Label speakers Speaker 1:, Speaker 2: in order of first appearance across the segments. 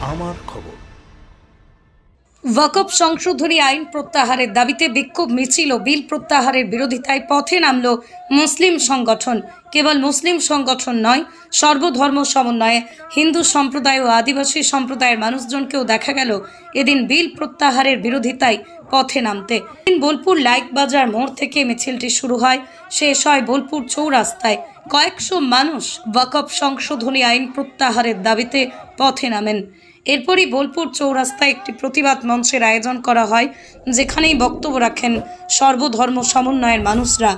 Speaker 1: আমার খবর।
Speaker 2: ওয়াকফ সংশোধনী আইন প্রত্যাহারের দাবিতে বিক্ষোভ মিছিল ও বিল প্রত্যাহারের বিরোধিতায় পথে নামল মুসলিম সংগঠন। কেবল মুসলিম সংগঠন নয়, সর্বধর্ম সমন্বয়ে হিন্দু সম্প্রদায় ও আদিবাসী সম্প্রদায়ের মানুষজনকেও দেখা গেল এদিন বিল প্রত্যাহারের বিরোধিতায় পথে নামতে। বোলপুর লাইকবাজার মোড় থেকে মিছিলটি শুরু হয়, শেষ হয় বোলপুর চৌরাস্তায়। কয়েকশো মানুষ ওয়াকফ সংশোধনী আইন প্রত্যাহারের দাবিতে পথে নামেন। এরপরই বোলপুর চৌরাস্তায় একটি প্রতিবাদ মঞ্চের আয়োজন করা হয়, যেখানেই বক্তব্য রাখেন সর্বধর্ম সমন্বয়ের মানুষরা।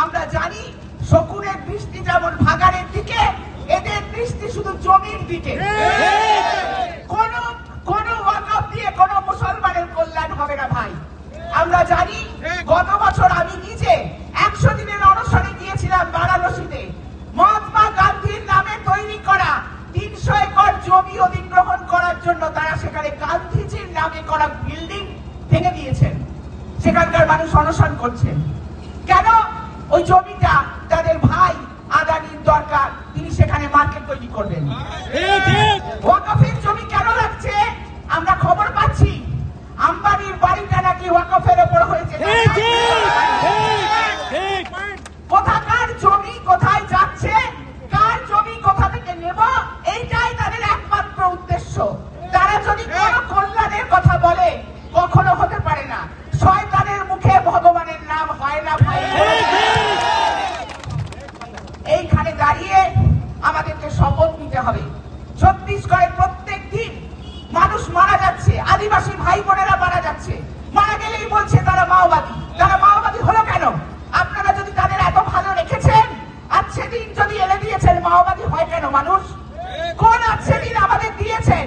Speaker 3: আমরা জানি শকুনের দৃষ্টি যেমন ভাগাড়ের দিকে, এদের দৃষ্টি শুধু জমির দিকে। কোন ওয়াকফ দিয়ে কোন মুসলমানের কল্যাণ হবে না ভাই। আমরা জানি গত বছর আমি নিজে 100 দিনের অনশনে গিয়েছিলাম বারাণসীতে। মহাত্মা গান্ধীর নামে তৈরি করা 300 একর জমি অধিগ্রহণ করার জন্য তারা সেখানে গান্ধীজির নামে করা বিল্ডিং ভেঙে দিয়েছেন। সেখানকার মানুষ অনশন করছেন। কেন? ওই জমিটা তাদের ভাই আদানির দরকার, তিনি সেখানে মার্কেট তৈরি করবেন। ওয়াকফের জমি কেন লাগছে? আমরা খবর পাচ্ছি আম্বানির বাড়িটা নাকি ওয়াকফের উপর হয়েছে। কোথাকার জমি কোথায় যাচ্ছে, কার জমি কোথা থেকে নেব, এইটাই তাদের একমাত্র উদ্দেশ্য। তারা যদি কোনো কল্যাণের কথা বলে কখনো হতে পারে না। শয়তানের মুখে ভগবানের নাম হয় না ভাই। এইখানে দাঁড়িয়ে আমাদেরকে শপথ নিতে হবে। ছত্তিশগড়ে প্রত্যেক দিন মানুষ মারা যাচ্ছে, আদিবাসী ভাই বোনেরা মারা যাচ্ছে। মারা গেলেই বলছে তারা মাওবাদী। তারা মাওবাদী হলো কেন? আপনারা যদি তাদের এত ভালো রেখেছেন, আজকে দিন যদি এনে দিয়েছেন, মাওবাদী হয় কেন মানুষ? কোন আজকে দিন আমাদের দিয়েছেন?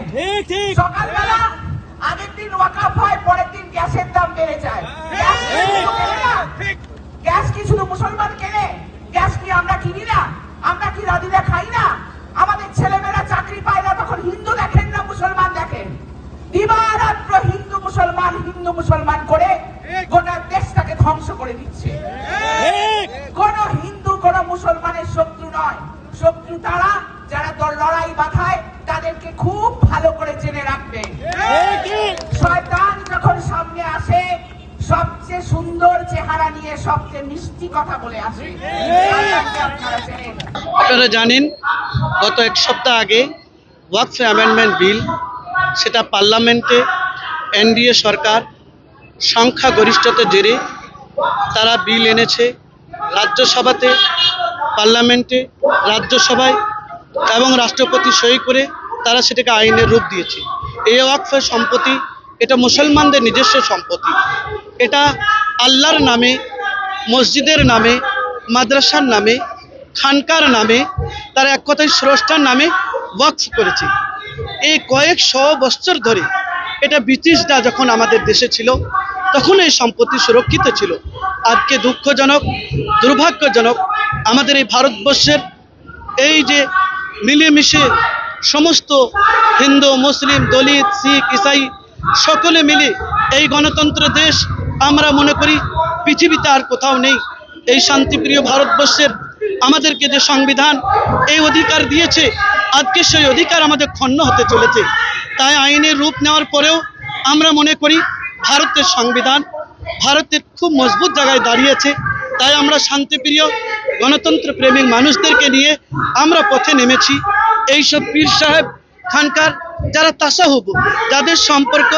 Speaker 3: সকালবেলা আগের দিন ওয়াকফ হয়, পরের দিন গ্যাসের দাম বেড়ে যায়। গ্যাস কি শুধু মুসলমান কেনে? গ্যাস কি আমরা কিনি না? আমরা কি রাধিরা খাই না? আমাদের ছেলেমেয়েরা চাকরি পায় না, তখন হিন্দু দেখেন না মুসলমান দেখেন? দিবারাত্র হিন্দু মুসলমান করে গোটা দেশটাকে ধ্বংস করে দিচ্ছে। কোন হিন্দু কোন মুসলমানের শত্রু নয়, শত্রু তারা যারা লড়াই বাঁধায়। তাদেরকে খুব ভালো করে জেনে রাখবে। শয়তান যখন সামনে আসে, সবচেয়ে সুন্দর চেহারা নিয়ে সবচেয়ে মিষ্টি কথা বলে আসে।
Speaker 4: আপনারা জানেন গত এক সপ্তাহ আগে ওয়াকফ অ্যামেন্ডমেন্ট বিল, সেটা পার্লামেন্টে এনডিএ সরকার সংখ্যাগরিষ্ঠতার জেরে তারা বিল এনেছে। রাজ্যসভাতে, পার্লামেন্টে, রাজ্যসভায় এবং রাষ্ট্রপতি সই করে তারা সেটাকে আইনের রূপ দিয়েছে। এই ওয়াকফের সম্পত্তি এটা মুসলমানদের নিজস্ব সম্পত্তি। এটা আল্লাহর নামে, মসজিদের নামে, মাদ্রাসার নামে, খানকার নামে, তার এক কথায় স্রষ্টার নামে ওয়াকফ করেছে। এই কয়েকশো বছর ধরে এটা ব্রিটিশরা যখন আমাদের দেশে ছিল তখন এই সম্পত্তি সুরক্ষিত ছিল। আজকে দুঃখজনক, দুর্ভাগ্যজনক, আমাদের এই ভারতবর্ষের এই যে মিলেমিশে সমস্ত হিন্দু, মুসলিম, দলিত, শিখ, ইসাই সকলে মিলে এই গণতন্ত্র দেশ আমরা মনে করি পৃথিবীতে আর কোথাও নেই। এই শান্তিপ্রিয় ভারতবর্ষের আমাদেরকে যে সংবিধান এই অধিকার দিয়েছে, আজকে সেই অধিকার আমাদের ক্ষুণ্ণ হতে চলেছে। তাই আইনের রূপ নেওয়ার পরেও আমরা মনে করি ভারতের সংবিধান ভারতের খুব মজবুত জায়গায় দাঁড়িয়েছে। তাই আমরা শান্তিপ্রিয় গণতন্ত্র প্রেমিক মানুষদেরকে নিয়ে আমরা পথে নেমেছি। এইসব পীর সাহেব, খানকার যারা তাসাহুব, যাদের সম্পর্ক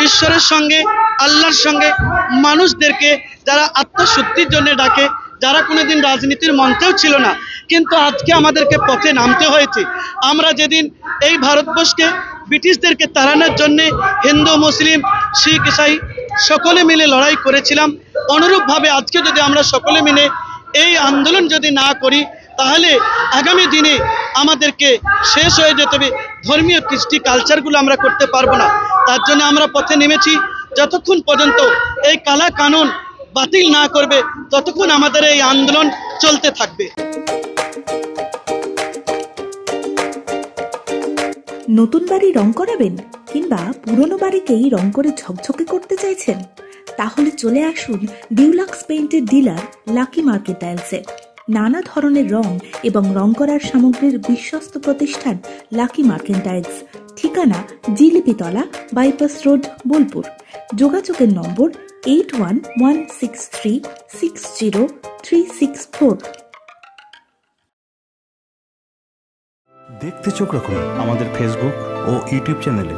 Speaker 4: ঈশ্বরের সঙ্গে, আল্লাহর সঙ্গে, মানুষদেরকে যারা আত্মশুদ্ধির জন্য ডাকে, যারা কোনোদিন রাজনীতির মঞ্চেও ছিল না, কিন্তু আজকে আমাদেরকে পথে নামতে হয়েছে। আমরা যেদিন এই ভারতবর্ষকে ব্রিটিশদেরকে তাড়ানোর জন্যে হিন্দু, মুসলিম, শিখ, ইসাই সকলে মিলে লড়াই করেছিলাম, অনুরূপভাবে আজকে যদি আমরা সকলে মিলে এই আন্দোলন যদি না করি, তাহলে আগামী দিনে আমাদেরকে শেষ হয়ে যেতে হবে। ধর্মীয় কৃষ্টি কালচারগুলো আমরা করতে পারবো না। তার জন্য আমরা পথে নেমেছি। যতক্ষণ পর্যন্ত এই কালা কানুন বাতিল না করবে ততক্ষণ আমাদের এই আন্দোলন চলতে থাকবে।
Speaker 1: নতুন বাড়ি রং করাবেন কিংবা পুরনো বাড়িকেই রং করে ঝকঝকে করতে চাইছেন? তাহলে চলে আসুন ডিউলাক্স পেইন্টের ডিলার লাকি মার্কেন্টাইলসে। নানা ধরনের রং এবং রং করার সামগ্রীর বিশ্বস্ত প্রতিষ্ঠান লাকি মার্কেন্টাইলস। ঠিকানা জিলিপিতলা, বাইপাস রোড, বোলপুর। যোগাযোগের নম্বর 8116360364।
Speaker 5: দেখতে চোখ রাখুন আমাদের ফেসবুক ও ইউটিউব চ্যানেলে।